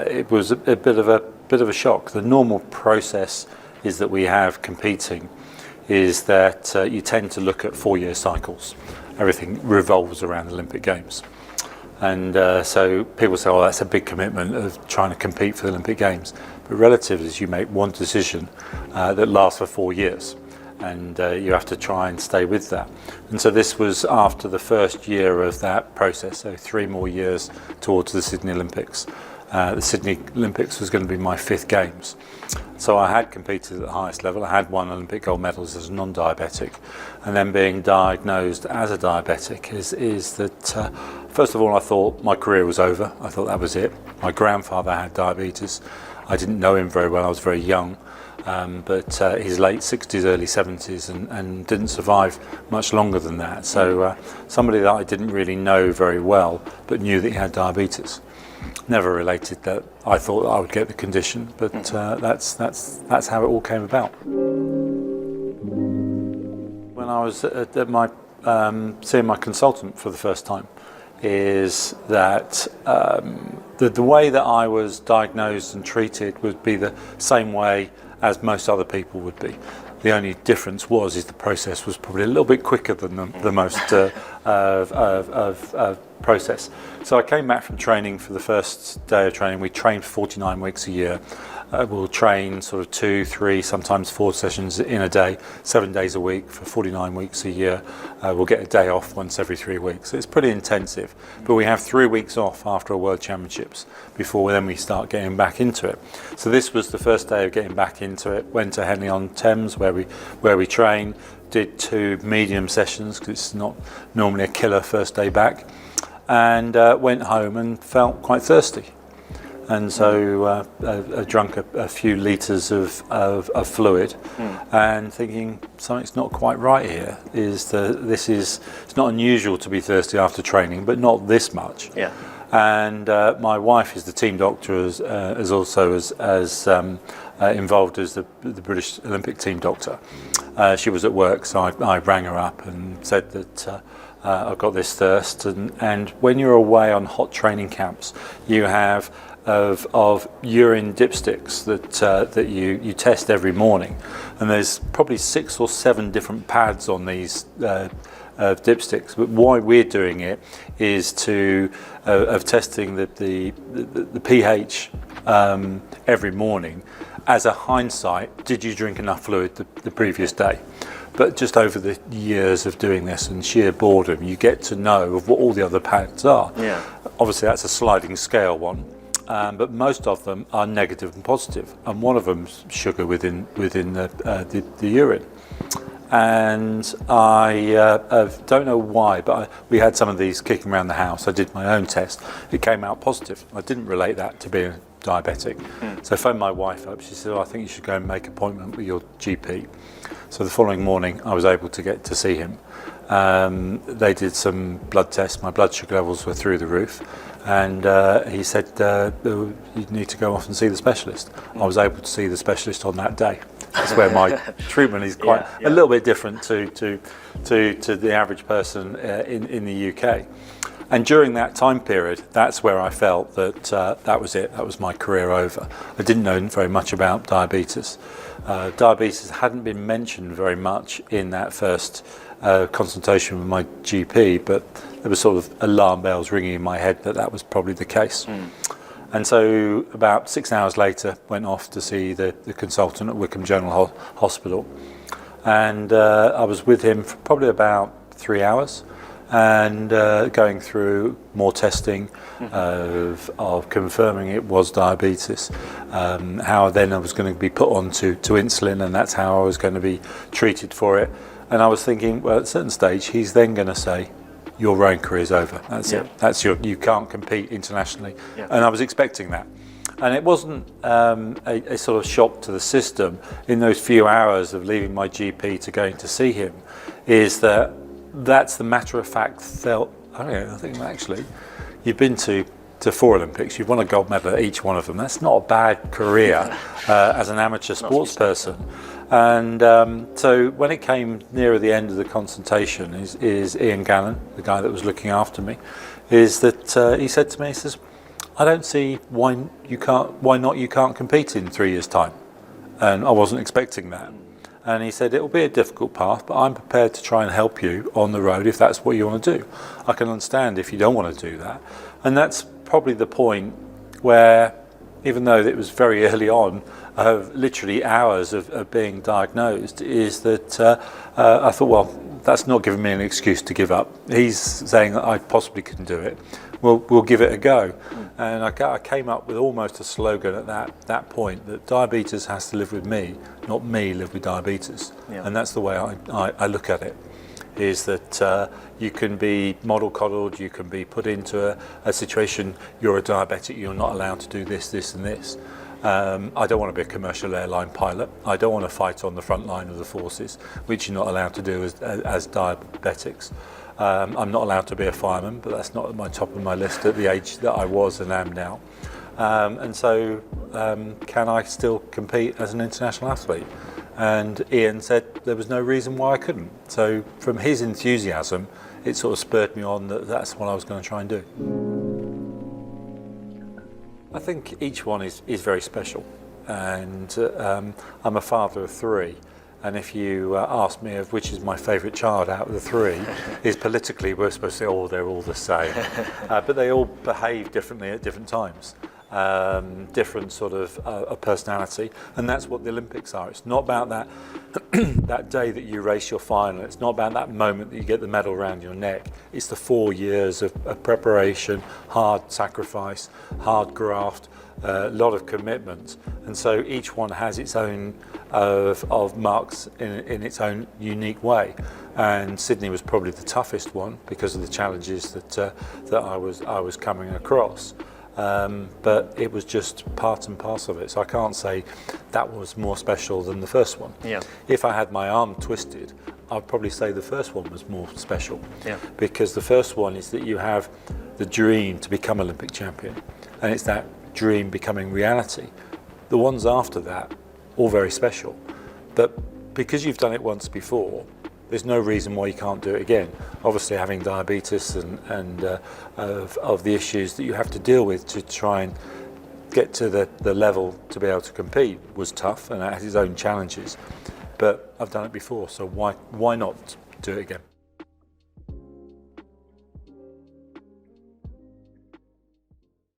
it was a bit of a shock. The normal process is that we have competing is that you tend to look at 4-year cycles. Everything revolves around Olympic Games. And so people say, oh, that's a big commitment of trying to compete for the Olympic Games. But relative is you make one decision that lasts for 4 years. And you have to try and stay with that. And so this was after the first year of that process, so 3 more years towards the Sydney Olympics. The Sydney Olympics was going to be my 5th Games. So I had competed at the highest level. I had won Olympic gold medals as a non-diabetic. And then being diagnosed as a diabetic is that, first of all, I thought my career was over. I thought that was it. My grandfather had diabetes. I didn't know him very well. I was very young. But his late 60s, early 70s, and didn't survive much longer than that. So somebody that I didn't really know very well, but knew that he had diabetes. Never related that I thought I would get the condition, but that's how it all came about. When I was at my seeing my consultant for the first time, is that the way that I was diagnosed and treated would be the same way as most other people would be. The only difference is the process was probably a little bit quicker than the most process. So I came back from training for the first day of training. We trained 49 weeks a year. We'll train sort of 2, 3, sometimes 4 sessions in a day, 7 days a week for 49 weeks a year. We'll get a day off once every 3 weeks. So it's pretty intensive. But we have 3 weeks off after a World Championships before then we start getting back into it. So this was the first day of getting back into it. Went to Henley-on-Thames where we trained, did 2 medium sessions because it's not normally a killer first day back, and went home and felt quite thirsty. And so I drank a few litres of fluid, and thinking something's not quite right here. It's not unusual to be thirsty after training, but not this much. Yeah. And my wife is the team doctor, as also as involved as the British Olympic team doctor. She was at work, so I rang her up and said that I've got this thirst. And when you're away on hot training camps, you have of urine dipsticks that you test every morning, and there's probably 6 or 7 different pads on these dipsticks. But why we're doing it is of testing the pH every morning. As a hindsight, did you drink enough fluid the previous day? But just over the years of doing this and sheer boredom, you get to know of what all the other pads are. Yeah. Obviously, that's a sliding scale one. But most of them are negative and positive, and one of them's sugar within the urine. And I don't know why, but we had some of these kicking around the house. I did my own test. It came out positive. I didn't relate that to being diabetic. So I phoned my wife up. She said, I think you should go and make an appointment with your GP. So the following morning, I was able to get to see him. They did some blood tests. My blood sugar levels were through the roof. And he said, you need to go off and see the specialist. I was able to see the specialist on that day. That's where my treatment is quite a little bit different to the average person in the UK. And during that time period, that's where I felt that that was it. That was my career over. I didn't know very much about diabetes. Diabetes hadn't been mentioned very much in that first consultation with my GP, but there were sort of alarm bells ringing in my head that was probably the case. And so about 6 hours later, went off to see the consultant at Wickham General Hospital. And I was with him for probably about 3 hours, and going through more testing of confirming it was diabetes, how then I was going to be put on to insulin, and that's how I was going to be treated for it. And I was thinking, well, at a certain stage, he's then going to say, your rowing career is over. That's it. That's you can't compete internationally. Yeah. And I was expecting that. And it wasn't a sort of shock to the system in those few hours of leaving my GP to going to see him, is that's the matter-of-fact felt, I think actually, you've been to 4 Olympics, you've won a gold medal at each one of them. That's not a bad career as an amateur sports person. And so when it came nearer the end of the consultation, is Ian Gannon, the guy that was looking after me, is that he said to me, he says, I don't see why you can't compete in 3 years' time. And I wasn't expecting that. And he said, it'll be a difficult path, but I'm prepared to try and help you on the road if that's what you want to do. I can understand if you don't want to do that. And that's probably the point where, even though it was very early on, literally hours of being diagnosed, is that I thought, well, that's not giving me an excuse to give up. He's saying that I possibly can do it. We'll give it a go. And I came up with almost a slogan at that point, that diabetes has to live with me, not me live with diabetes. Yeah. And that's the way I look at it, is that you can be model coddled, you can be put into a situation, you're a diabetic, you're not allowed to do this, this and this. I don't want to be a commercial airline pilot. I don't want to fight on the front line of the forces, which you're not allowed to do as diabetics. I'm not allowed to be a fireman, but that's not at my top of my list at the age that I was and am now. And so can I still compete as an international athlete? And Ian said there was no reason why I couldn't. So from his enthusiasm, it sort of spurred me on that that's what I was going to try and do. I think each one is very special. And I'm a father of 3. And if you ask me of which is my favourite child out of the 3, is politically we're supposed to say, oh, they're all the same. But they all behave differently at different times. Different sort of personality, and that's what the Olympics are. It's not about that that day that you race your final. It's not about that moment that you get the medal around your neck. It's the 4 years of preparation, hard sacrifice, hard graft, a lot of commitment, and so each one has its own of marks in its own unique way. And Sydney was probably the toughest one because of the challenges that I was coming across. But it was just part and parcel of it. So I can't say that was more special than the first one. Yeah. If I had my arm twisted, I'd probably say the first one was more special. Yeah. Because the first one is that you have the dream to become Olympic champion, and it's that dream becoming reality. The ones after that, all very special. But because you've done it once before, there's no reason why you can't do it again. Obviously, having diabetes and of the issues that you have to deal with to try and get to the level to be able to compete was tough, and it has its own challenges. But I've done it before, so why not do it again?